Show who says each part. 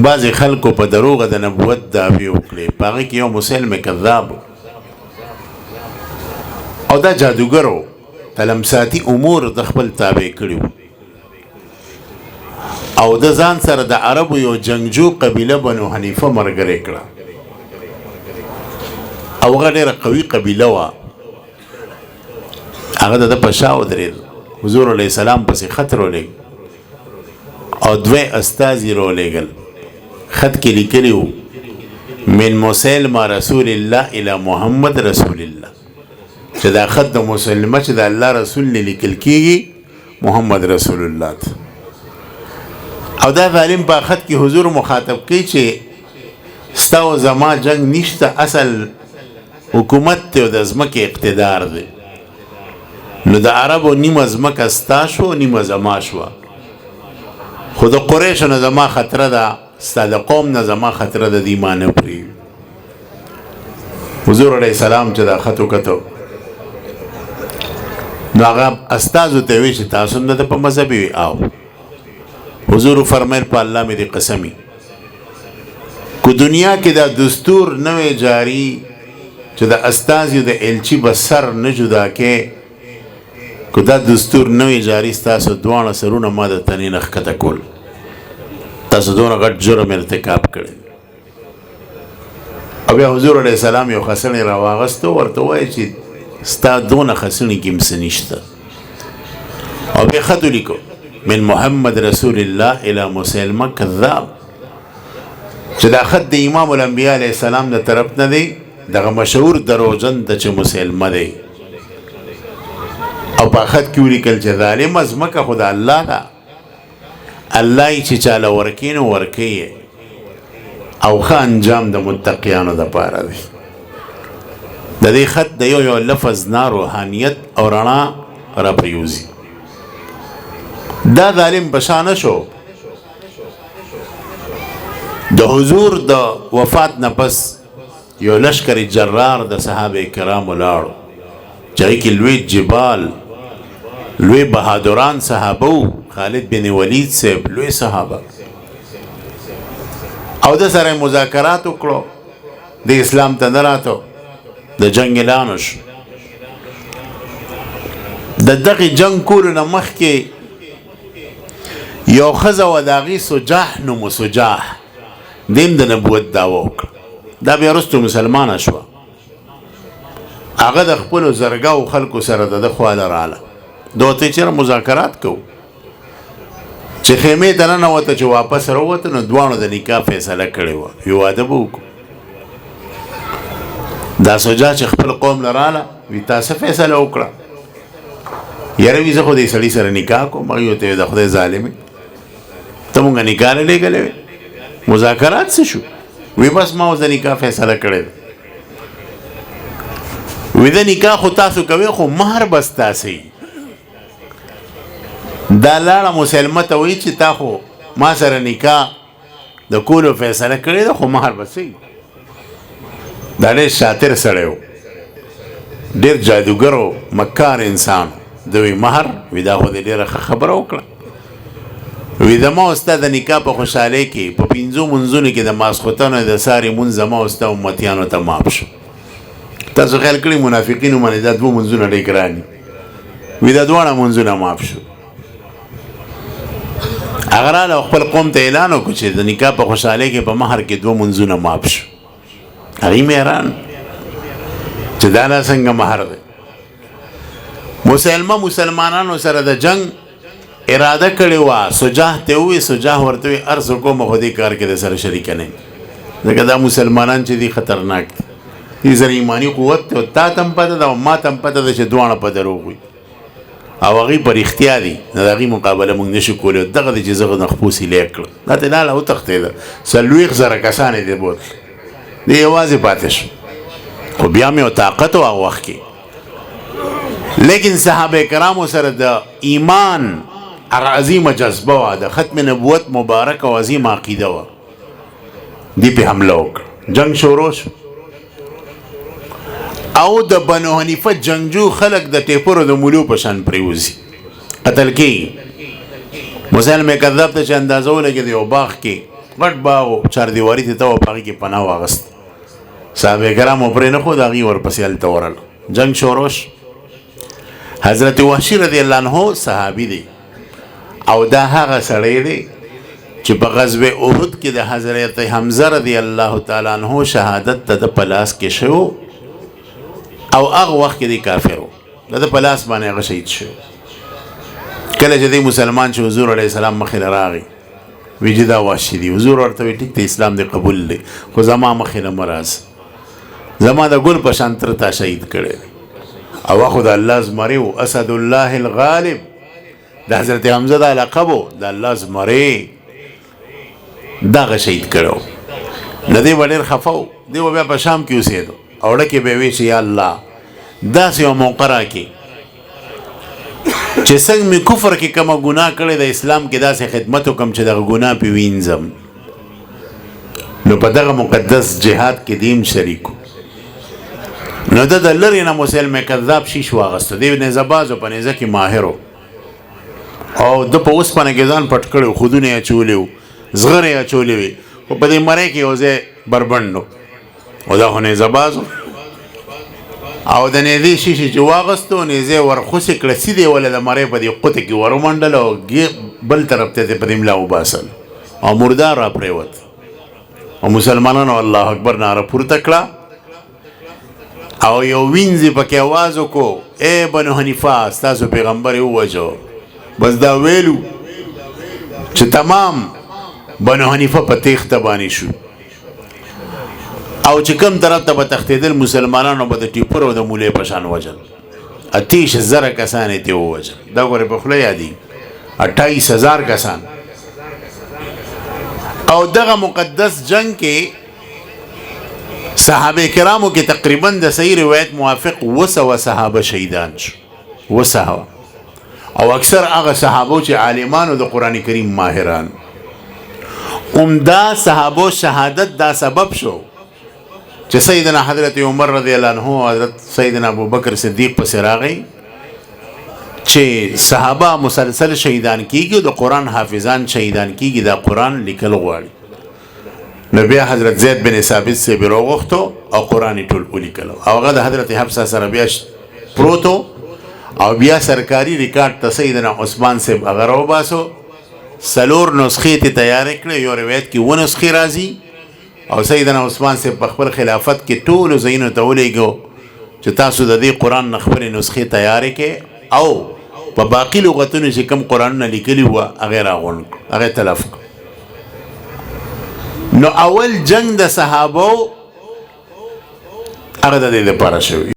Speaker 1: بعضې خلکو په دروغه د نبوت دعوې وکړې په هغې کې یو مسلم کذاب او دا جادوګر و تلمساتي امور د خپل تابع کړي وو او د ځان سره د عربو یو جنگجو قبیله بنو حنیفه ملګرې کړه او هغه ډېره قوي قبیله وه هغه د ده په شا ودرېد حضور علیه السلام پسې خط راولېږ او دوی استازي راولېږل خط کې لیکلي وو من مسلمه رسول الله الى محمد رسول الله چې دا خط د مسلمه چې د الله رسول نه لیکل کېږي محمد رسول الله ته او دا ظالم په خط کې حضور مخاطب کوي چې ستا او زما جنگ نشته اصل حکومت ته او د ځمکې اقتدار دی نو د عربو نیمه ځمکه ستا شو نیمه زما شوه خو د قریشو نه زما خطره ده ستا د قوم نه زما خطره ده دې ما نه پرېږدي حضور علیه السلام چې دا خط وکتو نو هغه استازو ته وی چې تاسو هم د ده په مذهب وي او حضور فرمایل په الله مې دې قسمي کو دنیا کې دا دستور نوې جاری چې د استازي د الچي به سر نه جدا کې کو دا دستور نوې جاری ستاسو دواړه سرونه ما د تنې نه ښکته کول تاسو دونه غټ جرم ارتکاب کړی او بیا حضور علیه السلام یو خسنې راواغستو ورته وایي چې ستا دونه خسنې کې م څه نشته او بیا خط ولیکو من محمد رسول الله الى مسلمه کذاب چې دا خط د امام الانبیاء علیه السلام د طرف نه دی دغه مشهور دروغجن ته چې مسلمه دی او په خط کې ولیکل چې ظالمه ځمکه خو د الله ده الله یې چې چاله ورکوي نو ورکوي او ښه انجام د متقیانو دپاره دی د دې خط د یو یو لفظ نه روحانیت او رڼا راپریوزي دا ظالم بشانه شو د حضور د وفات نه پس یو لشکر جرار د صحابه کرامو لاړو چې هغې کې لوی جبال لوی بهادران صحابه وو خالد بن ولید صاحب لوی صحابه او د سره مذاکرات وکړو د اسلام ته نه راتو د جنګ اعلان وشو د دغې جنګ کولو نه مخکې یو ښځه وه د هغې سجاح نوم سجاح دیم د نبوت دعوه وکړه دا بیا وروستو مسلمانه شوه هغه د خپلو زرګاو خلکو سره د ده خواله راله ده ورته چېرې مذاکرات کوو چې خیمې ته ننوته چې واپس راووته نو دواړو د نکاح فیصله کړې وه یو واده به وکړو دا سجاح چې خپل قوم له راله وي تا څه فیصله وکړه یاره وي زه خو دې سړي سره نکاح کوم هغې ورته ویل د خدای ظالمې ته مونږ نکاح نه لېږلی وې مذاکرات څه شو وی بس ما اوس د نکاح فیصله کړې ده وی د نکاح خو تاسو کوئ خو مهر بس تاسې دا لاړه مسلمه ته وایي چې تا خو ما سره نکاح د کولو فیصله کړې ده خو مهر بس دا ډېر شاطر سړی و ډېر جادوګر و مکار انسان د وی مهر وی دا خو دې ډېره ښه خبره وکړه وی زما او ستا د نکاح په خوشحالۍ کې په پنځو منځونو کې د ماسخوتن او د ساري مونځ زما او ستا امتیانو ته ماپ شو تاسو خیال کړئ منافقینو باندې دا دوه منځونه ډېر ګران دي وی دا دواړه منځونه ماپ شو هغه راله خپل قوم ته اعلان وکړو چې د نکاح په خوشحالۍ کې په مهر کې دوه منځونه ماپ شو هغې مې حیران چې دا لا څنګه مهر دی مسلمانانو سره د جنگ اراده کړې وه سجاح ته ووایي سجاح ورته وایي هر څه کومه خو دې کار کې د سره شریکه نه یم ځکه دا مسلمانان چې دي خطرناک دي دې سره ایماني قوت دی او تا ته هم پته ده او ما ته هم پته ده چې دواړه په دروغ وي او هغوی په رښتیا دي نو د هغې مقابله موږ نشو کولی دغه دی چې زه نخپوس یې لیک کړم دا ته لاړه وتښتېده 40,000 کسان یې دې بوتل دی یوازې پاتې شو خو بیا مې یو طاقت و هغه وخت کې لیکن صحابه کرامو سره د ایمان هغه عظیمه جذبه وه د ختم نبوت مبارک او عظیمه عقیده وه دی پې حمله وکړه جنگ شروع شو او د بنو حنیفه جنگجو خلک د ټیپرو د مولو په شان پرېوځي قتل کېږي مسلم کذاب ته چې اندازه ولګېد یو باغ کې غټ باغ چاردیواري ته و پاغي کې پناه واغست صحابه کرامو پرې نه خو د هغې ورپسې هلته ورل جنگ شوروش حضرت وحشي رضی الله عنه صحابي دی او دا هغه سړی دی چې په غزوه احد کې د حضرت حمزه رضی الله تعالی عنه شهادت ته د پلاس کې شو او هغه وخت کې دی کافرو د پلاس باندې هغه شهید شو کله چې دی مسلمان چې حضور علیه السلام مخې له راغی وی چې دا وحشي دی حضور ورته وی ټیک دی اسلام دی قبول دی خو زما مخې نه مراز زما د ګل په شان تر تا شهید کړی او خو د الله زمری و اسد الله الغالب د حضرت حمزه دا لقب د الله زمری دغه شهید کړو نه دی ډېر خفه و دی بیا په شام کې اوسېدو او ډکې به وی چې یا الله داسې یو موقع راکړي چې څنګه مې کفر کې کومه ګناه کړې د اسلام کې داسې خدمت وکړم چې دغه ګناه پې وینځم نو په دغه مقدس جهاد کې دیم شریک نو د لرې نه مسلم کذاب شیش واغسته دی نیزه‌باز و په نیزه کې ماهر او د په اوسپنه کې ځان پټ کړی خودونه یې اچولي وو زغرې یې اچولې وې خو په دې مرۍ کې یو ځای بربنډ و او دا خو نیزه‌باز او د نیزې شیشې چې واغستو نیزې ورخوسې کړه سیدې وله د مرۍ په دې قوطه کې ورمنډل او بل طرف ته یې په دې ملا وباسل او مردار را پرېوت او مسلمانانو الله اکبر ناره پورته کړه او یو وینځي پکې आवाज وکړو ای بنو حنیفه ستاسو پیغمبر یې ووژو بس دا ویلو چې تمام بنو حنیفه په تیښته باندې شو او چې کوم طرف ته به تښتېدل مسلمانانو به د ټیپر او د مولې په شان وژل 28,000 کسان یې ترې ووژل دا ګورې په خوله یادېږي 28,000 کسان او دغه مقدس جنگ کې صحابه کرامو کې تقریبا د صحیح روایت موافق 200 صحابه شهیدان شو 200 او اکثر هغه صحابو چې عالمانو د قرآن کریم ماهران عمده صحابو شهادت دا سبب شو چې سیدنا حضرت عمر رضی الله عنه حضرت سیدنا ابوبکر صدیق پسې راغی چې صحابه مسلسل شهیدان کیږي د قرآن حافظان شهیدان کیږي دا قرآن لیکل غواړي نو بیا حضرت زید بن ثابت سے بیروغختو او قرآن ټول ولیکلو او هغه د حضرت حفصه سره بیا پروتو او بیا سرکاري ریکارډ ته سیدنا عثمان صاحب هغه راوباسو 4 نسخې ته تیار کړې یو روایت کې 1 نسخې راځي او سیدنا عثمان صاحب په خپل خلافت کې ټول ځایونو ته ولېږو چې تاسو د دې قرآن نه خپلې نسخې تیارې کړئ او په باقي لغتونو چې کوم قرآنونه لیکلي وه هغې راغونډ هغې تلف کړو نو اول جنگ د صحابو هغه د دې لپاره شوی